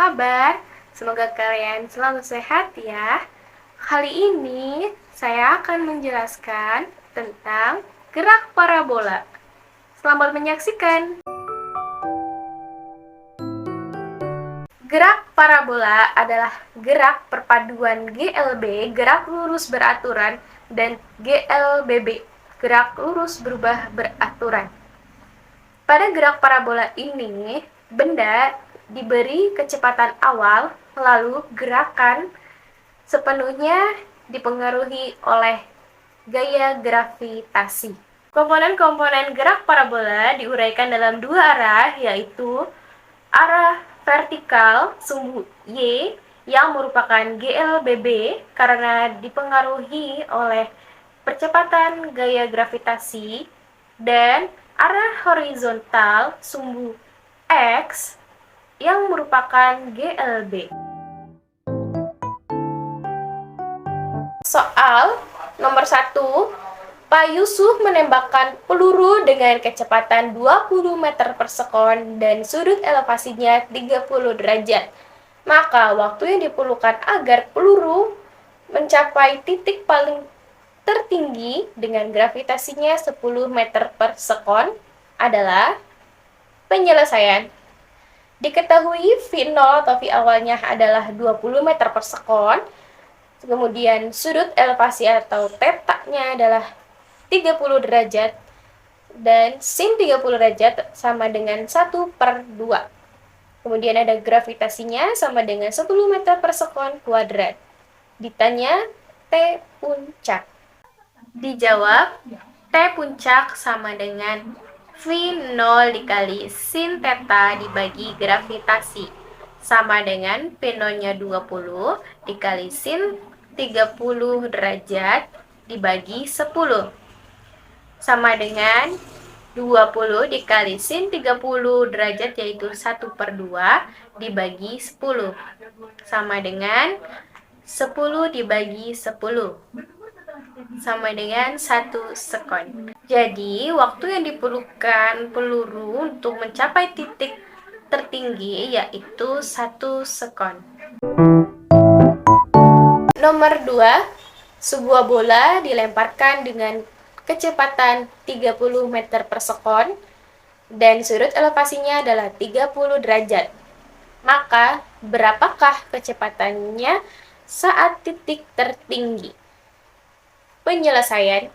kabar? Semoga kalian selalu sehat ya. Kali ini saya akan menjelaskan tentang gerak parabola. Selamat menyaksikan. Gerak parabola adalah gerak perpaduan GLB, gerak lurus beraturan, dan GLBB, gerak lurus berubah beraturan. Pada gerak parabola ini, benda diberi kecepatan awal, lalu gerakan sepenuhnya dipengaruhi oleh gaya gravitasi. Komponen-komponen gerak parabola diuraikan dalam dua arah, yaitu arah vertikal sumbu Y yang merupakan GLBB karena dipengaruhi oleh percepatan gaya gravitasi, dan arah horizontal sumbu X yang merupakan GLB. Soal nomor 1, Pak Yusuf menembakkan peluru dengan kecepatan 20 meter per sekon dan sudut elevasinya 30 derajat. Maka waktu yang diperlukan agar peluru mencapai titik paling tertinggi dengan gravitasinya 10 meter per sekon adalah penyelesaian. Diketahui V0 atau V awalnya adalah 20 meter per sekon, kemudian sudut elevasi atau θ-nya adalah 30 derajat, dan sin 30 derajat sama dengan 1/2. Kemudian ada gravitasinya sama dengan 10 meter per sekon kuadrat. Ditanya T puncak. Dijawab, T puncak sama dengan V0 dikali sin theta dibagi gravitasi, sama dengan V0-nya 20 dikali sin 30 derajat dibagi 10, sama dengan 20 dikali sin 30 derajat, yaitu 1/2 dibagi 10, sama dengan 10 dibagi 10, sama dengan 1 sekon. Jadi, waktu yang diperlukan peluru untuk mencapai titik tertinggi yaitu 1 sekon. Nomor 2, sebuah bola dilemparkan dengan kecepatan 30 meter per sekon dan sudut elevasinya adalah 30 derajat. Maka, berapakah kecepatannya saat titik tertinggi? Penyelesaian.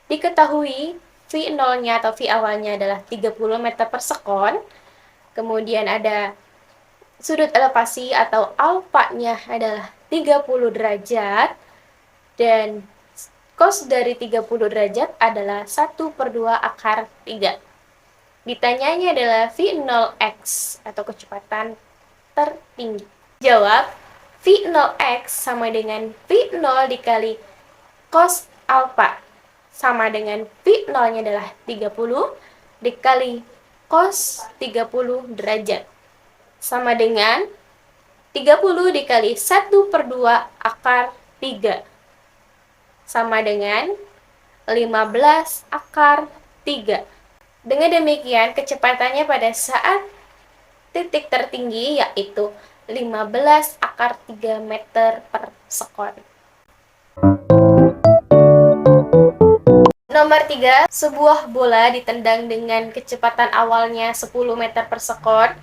Diketahui V0-nya atau V awalnya adalah 30 meter per sekon, kemudian ada sudut elevasi atau alfa-nya adalah 30 derajat, dan cos dari 30 derajat adalah 1/2 akar 3. Ditanyanya adalah V0x atau kecepatan tertinggi. Jawab, V0x sama dengan V0 dikali cos alfa, sama dengan V0-nya adalah 30 dikali cos 30 derajat, sama dengan 30 dikali 1/2 akar 3, sama dengan 15 akar 3. Dengan demikian, kecepatannya pada saat titik tertinggi yaitu 15 akar 3 meter per sekon. Nomor 3, sebuah bola ditendang dengan kecepatan awalnya 10 meter per sekon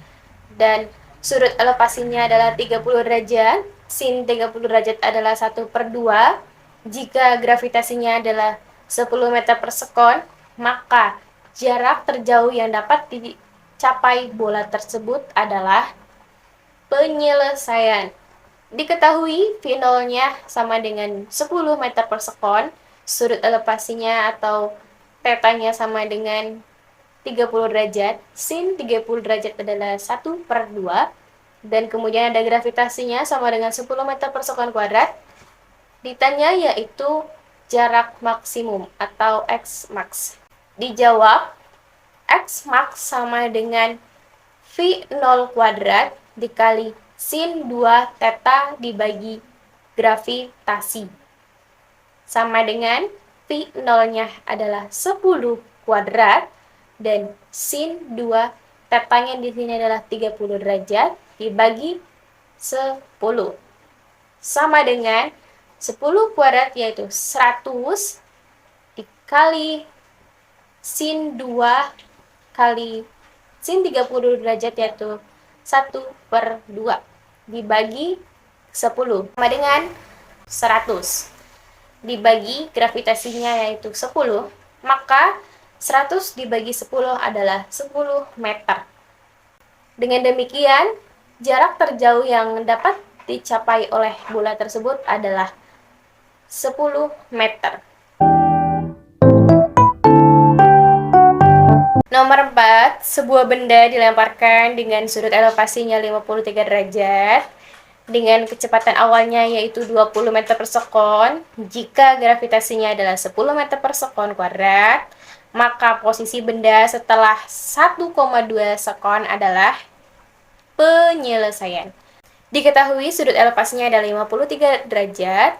dan sudut elevasinya adalah 30 derajat, sin 30 derajat adalah 1/2. Jika gravitasinya adalah 10 meter per sekon, maka jarak terjauh yang dapat dicapai bola tersebut adalah penyelesaian. Diketahui V0-nya sama dengan 10 meter per sekon, sudut elevasinya atau θ-nya sama dengan 30 derajat, sin 30 derajat adalah 1/2, dan kemudian ada gravitasinya sama dengan 10 meter per sekon kuadrat. Ditanya yaitu jarak maksimum atau X-max. Dijawab, X-max sama dengan V0 kuadrat dikali sin 2 θ dibagi gravitasi, sama dengan V0-nya adalah 10 kuadrat dan sin 2 Tetanya di sini adalah 30 derajat dibagi 10. Sama dengan 10 kuadrat yaitu 100 dikali sin 2 kali sin 30 derajat yaitu 1/2 dibagi 10 sama dengan 100 dibagi gravitasinya yaitu 10, maka 100 dibagi 10 adalah 10 meter. Dengan demikian, jarak terjauh yang dapat dicapai oleh bola tersebut adalah 10 meter. Nomor 4, sebuah benda dilemparkan dengan sudut elevasinya 53 derajat dengan kecepatan awalnya yaitu 20 meter per sekon. Jika gravitasinya adalah 10 meter per sekon kuadrat, maka posisi benda setelah 1,2 sekon adalah penyelesaian. Diketahui sudut elevasinya adalah 53 derajat,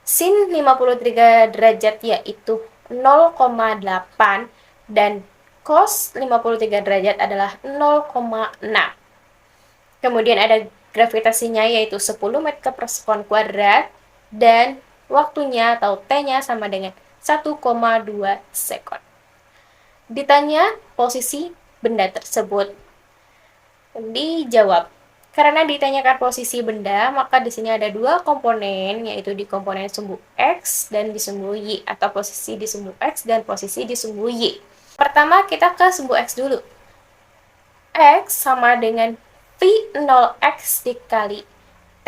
sin 53 derajat yaitu 0,8 dan cos 53 derajat adalah 0,6. Kemudian ada gravitasinya yaitu 10 meter per sekon kuadrat dan waktunya atau T-nya sama dengan 1,2 sekon. Ditanya posisi benda tersebut. Dijawab. Karena ditanyakan posisi benda, maka di sini ada dua komponen, yaitu di komponen sumbu X dan di sumbu Y, atau posisi di sumbu X dan posisi di sumbu Y. Pertama, kita ke sumbu X dulu. X sama dengan V0X dikali T.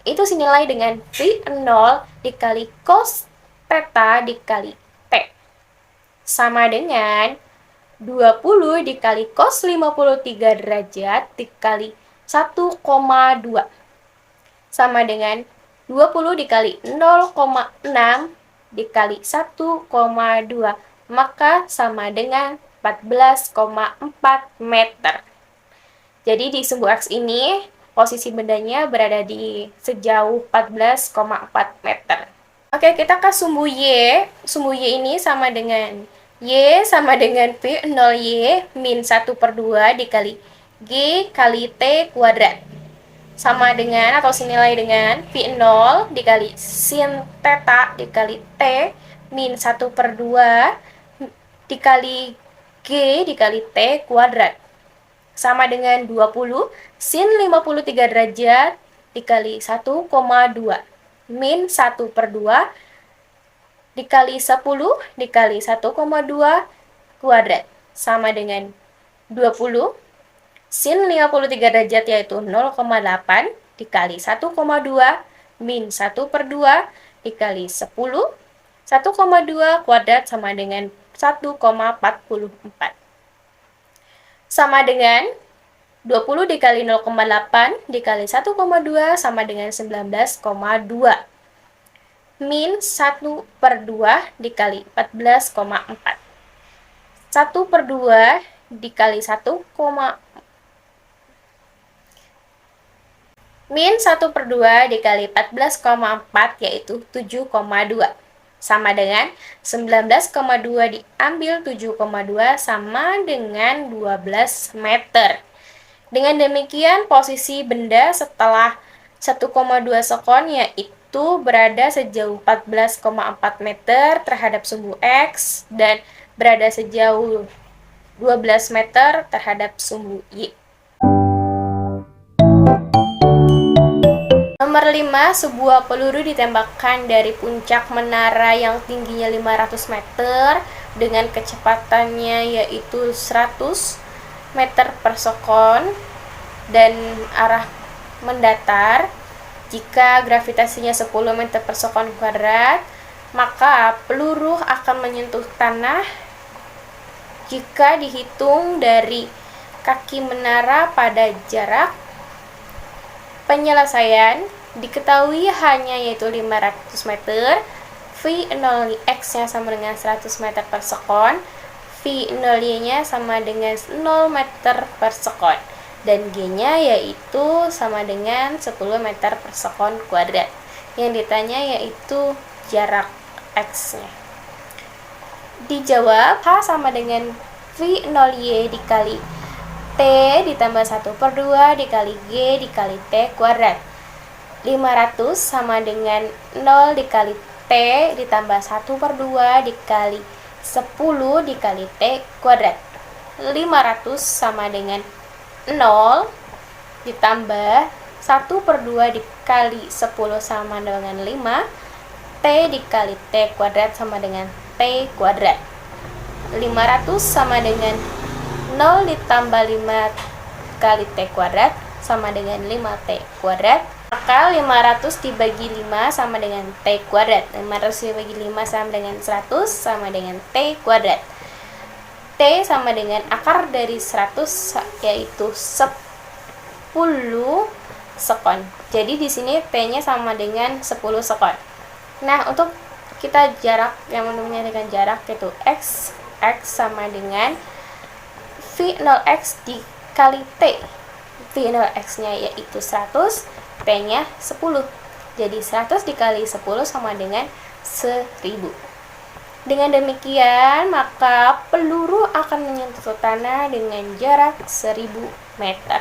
Itu senilai dengan V0 dikali cos theta dikali T. Sama dengan 20 dikali cos 53 derajat dikali 1,2. Sama dengan 20 dikali 0,6 dikali 1,2. Maka sama dengan 14,4 meter. Jadi di sumbu X ini, posisi bendanya berada di sejauh 14,4 meter. Oke, kita ke sumbu Y. Sumbu Y ini sama dengan Y sama dengan V0Y min 1/2 dikali G kali T kuadrat. Sama dengan atau senilai dengan V0 dikali sin theta dikali T min 1/2 dikali G dikali T kuadrat. Sama dengan 20 sin 53 derajat dikali 1,2 min 1/2 dikali 10 dikali 1,2 kuadrat. Sama dengan 20 sin 53 derajat yaitu 0,8 dikali 1,2 min 1/2 dikali 10, 1,2 kuadrat sama dengan 1,44. Sama dengan 20 dikali 0,8 dikali 1,2 sama dengan 19,2. Min 1/2 dikali 14,4. 1/2 dikali 1, min 1/2 dikali 14,4 yaitu 7,2. Sama dengan 19,2 diambil 7,2 sama dengan 12 meter. Dengan demikian posisi benda setelah 1,2 sekon yaitu berada sejauh 14,4 meter terhadap sumbu X dan berada sejauh 12 meter terhadap sumbu Y. Nomor 5, sebuah peluru ditembakkan dari puncak menara yang tingginya 500 meter dengan kecepatannya yaitu 100 meter per sekon dan arah mendatar. Jika gravitasinya 10 meter per sekon kuadrat, maka peluru akan menyentuh tanah jika dihitung dari kaki menara pada jarak penyelesaian diketahui hanya yaitu 500 meter, V0X-nya sama dengan 100 meter per sekon, V0Y-nya sama dengan 0 meter per sekon, dan G-nya yaitu sama dengan 10 meter per sekon kuadrat. Yang ditanya yaitu jarak X-nya. Dijawab, H sama dengan V0Y dikali T ditambah 1/2 dikali G dikali T kuadrat. 500 sama dengan 0 dikali T ditambah 1/2 dikali 10 dikali T kuadrat. 500 sama dengan 0 ditambah 1/2 dikali 10 sama dengan 5, T dikali T kuadrat sama dengan T kuadrat. 500 sama dengan 0 ditambah 5 kali T kuadrat sama dengan 5T kuadrat. Maka 500 dibagi 5 sama dengan T kuadrat. 500 dibagi 5 sama dengan 100 sama dengan T kuadrat. T sama dengan akar dari 100 yaitu 10 sekon. Jadi di sini T-nya sama dengan 10 sekon. Nah, untuk kita jarak yang menentukan dengan jarak yaitu X sama dengan V0x dikali T. V0x-nya yaitu 100, T-nya 10. Jadi 100 dikali 10 sama dengan 1000. Dengan demikian, maka peluru akan menyentuh tanah dengan jarak 1000 meter.